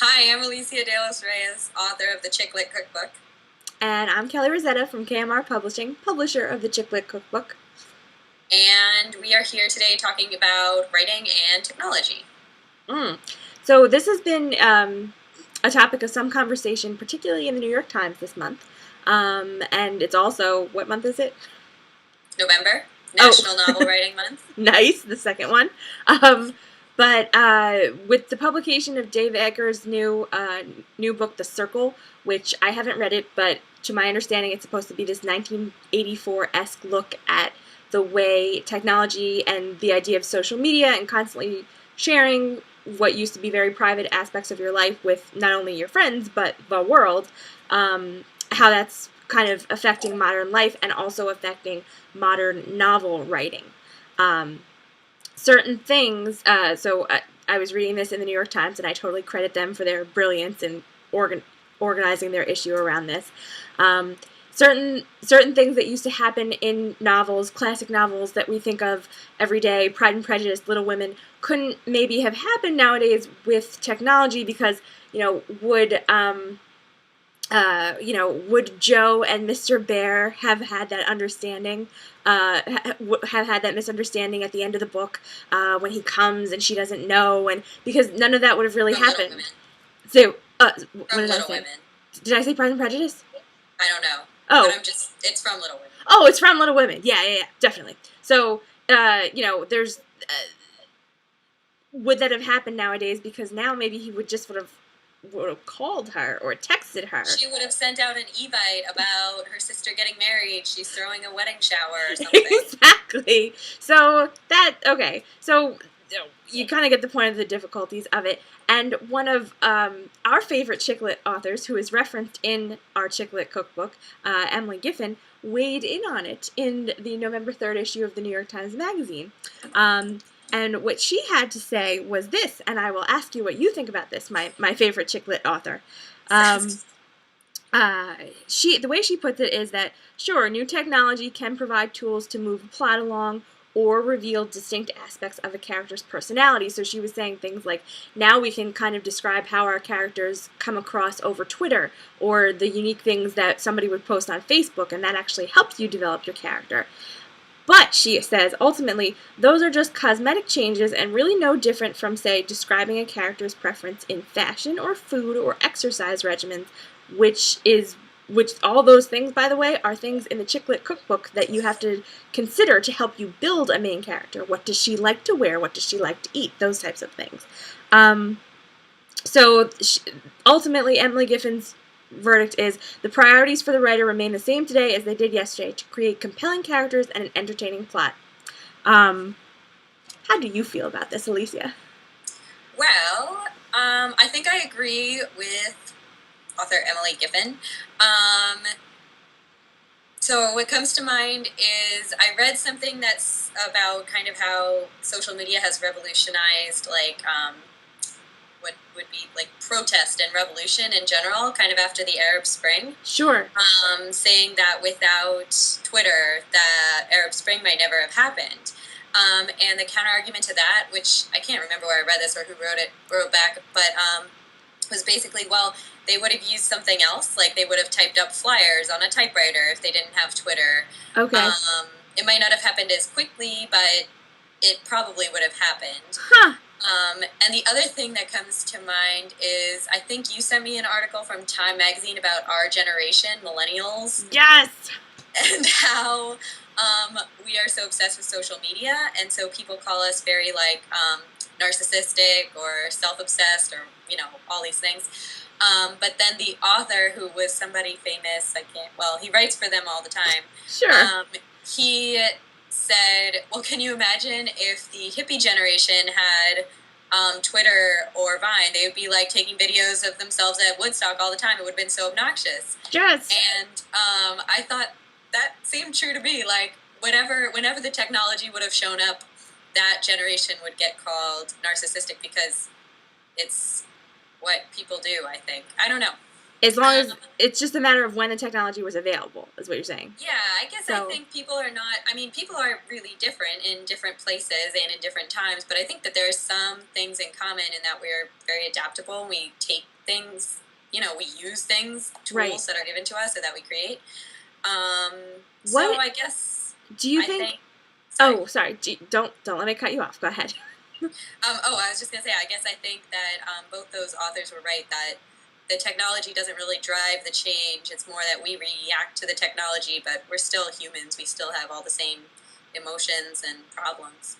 Hi, I'm Alicia De Los Reyes, author of the Chick Lit Cookbook. And I'm Kelly Rosetta from KMR Publishing, publisher of the Chick Lit Cookbook. And we are here today talking about writing and technology. So this has been a topic of some conversation, particularly in the New York Times this month. And it's also, what month is it? November, National Novel Writing Month. Nice, the second one. But with the publication of Dave Eggers' new book, The Circle, which I haven't read it, but to my understanding, it's supposed to be this 1984-esque look at the way technology and the idea of social media and constantly sharing what used to be very private aspects of your life with not only your friends but the world, how that's kind of affecting modern life and also affecting modern novel writing. Certain things, I was reading this in the New York Times, and I totally credit them for their brilliance in organizing their issue around this. Certain things that used to happen in novels, classic novels that we think of every day, Pride and Prejudice, Little Women, couldn't maybe have happened nowadays with technology because, would Joe and Mr. Bear have had that understanding, have had that misunderstanding at the end of the book when he comes and she doesn't know, and because none of that would have really From Little happened. Women. So, what From did I Little say? Women. Did I say Pride and Prejudice? I don't know. Oh. But it's from Little Women. Oh, it's from Little Women. Yeah, definitely. So, there's, would that have happened nowadays? Because now maybe he would have called her or texted her. She would have sent out an Evite about her sister getting married. She's throwing a wedding shower or something. Exactly. So So you kind of get the point of the difficulties of it. And one of our favorite chick lit authors, who is referenced in our chick lit cookbook, Emily Giffin, weighed in on it in the November 3rd issue of the New York Times Magazine. And what she had to say was this, and I will ask you what you think about this, my favorite chick lit author. The way she puts it is that, sure, new technology can provide tools to move the plot along or reveal distinct aspects of a character's personality. So she was saying things like, now we can kind of describe how our characters come across over Twitter, or the unique things that somebody would post on Facebook, and that actually helps you develop your character. But, she says, ultimately, those are just cosmetic changes and really no different from, say, describing a character's preference in fashion or food or exercise regimens, which all those things, by the way, are things in the Chick Lit Cookbook that you have to consider to help you build a main character. What does she like to wear? What does she like to eat? Those types of things. Ultimately, Emily Giffin's verdict is the priorities for the writer remain the same today as they did yesterday, to create compelling characters and an entertaining plot. How do you feel about this, Alicia? Well, I think I agree with author Emily Giffin. So what comes to mind is I read something that's about kind of how social media has revolutionized, what would be like protest and revolution in general, kind of after the Arab Spring. Sure. Saying that without Twitter, the Arab Spring might never have happened. And the counter-argument to that, which I can't remember where I read this or who wrote back, but was basically, well, they would have used something else, like they would have typed up flyers on a typewriter if they didn't have Twitter. Okay. It might not have happened as quickly, but it probably would have happened. Huh. And the other thing that comes to mind is, I think you sent me an article from Time Magazine about our generation, millennials. Yes! And how we are so obsessed with social media, and so people call us very, narcissistic or self-obsessed or, all these things. But then the author, who was somebody famous, he writes for them all the time. Sure. He said, well, can you imagine if the hippie generation had Twitter or Vine? They would be taking videos of themselves at Woodstock all the time. It would have been so obnoxious. Yes. And I thought that seemed true to me. Whenever the technology would have shown up, that generation would get called narcissistic because it's what people do, I think. I don't know. As long Um, as it's just a matter of when the technology was available, is what you're saying. yeah, I guess I So, think people are not. I mean, people are really different in different places and in different times, but I think that there's some things in common in that we're very adaptable. We take things, we use things, right. tools that are given to us, or that we create. Um, so What I guess do you I think? think. Sorry. Oh, sorry. Don't let me cut you off. Go ahead. I was just gonna say. I guess I think that both those authors were right that the technology doesn't really drive the change. It's more that we react to the technology, but we're still humans. We still have all the same emotions and problems.